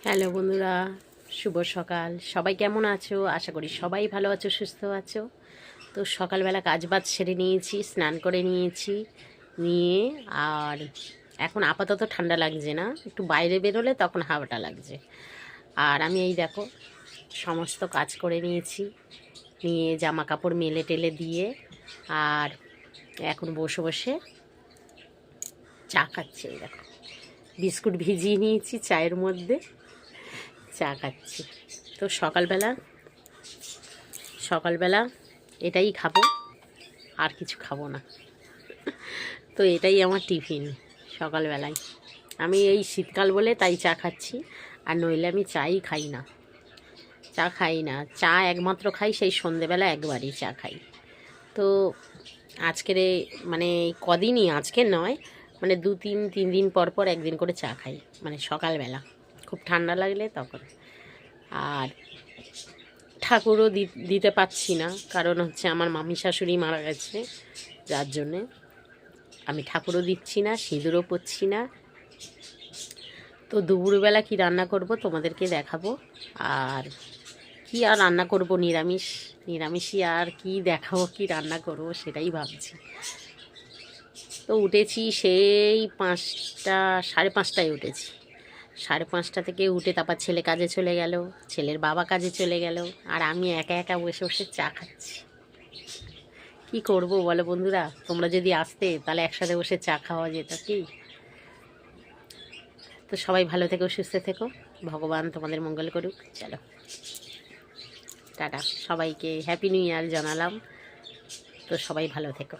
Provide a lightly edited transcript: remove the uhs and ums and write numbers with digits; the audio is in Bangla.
হ্যালো বন্ধুরা, শুভ সকাল। সবাই কেমন আছো? আশা করি সবাই ভালো আছো, সুস্থ আছো। তো সকালবেলা কাজবাজ সেরে নিয়েছি, স্নান করে নিয়েছি, নিয়ে আর এখন আপাতত ঠান্ডা লাগছে না, একটু বাইরে বেরোলে তখন হাওয়াটা লাগছে। আর আমি এই দেখো সমস্ত কাজ করে নিয়েছি, নিয়ে জামা কাপড় মেলে টেলে দিয়ে আর এখন বসে বসে চা খাচ্ছি। এই দেখো বিস্কুট ভিজিয়ে নিয়েছি চায়ের মধ্যে, চা খাচ্ছি। তো সকালবেলা সকালবেলা এটাই খাবো, আর কিছু খাবো না। তো এটাই আমার টিফিন সকালবেলায়। আমি এই শীতকাল বলে তাই চা খাচ্ছি, আর নইলে আমি চাই খাই না, চা খাই না। চা একমাত্র খাই সেই সন্ধেবেলা একবারই চা খাই। তো আজকের মানে কদিনই, আজকে নয়, মানে তিন দিন পর পর একদিন করে চা খাই, মানে সকালবেলা খুব ঠান্ডা লাগলে তখন। আর ঠাকুরও দিতে পারছি না, কারণ হচ্ছে আমার মামি শাশুড়ি মারা গেছে, যার জন্যে আমি ঠাকুরও দিচ্ছি না, সিঁদুরও পরছি না। তো দুপুরবেলা কি রান্না করব তোমাদেরকে দেখাবো। আর কি আর রান্না করব, নিরামিষই আর কি দেখাবো, কি রান্না করব সেটাই ভাবছি। তো উঠেছি সেই 5টা, 5:30টায় উঠেছি। 5:30 থেকে উঠে তারপর ছেলে কাজে চলে গেল, ছেলের বাবা কাজে চলে গেল, আর আমি একা একা বসে বসে চা খাচ্ছি। কি করব বলো বন্ধুরা, তোমরা যদি আসতে তাহলে একসাথে বসে চা খাওয়া যেত কি। তো সবাই ভালো থেকো, সুস্থ থেকো, ভগবান তোমাদের মঙ্গল করুক। চলো টাটা, সবাইকে হ্যাপি নিউ ইয়ার জানালাম। তো সবাই ভালো থেকো।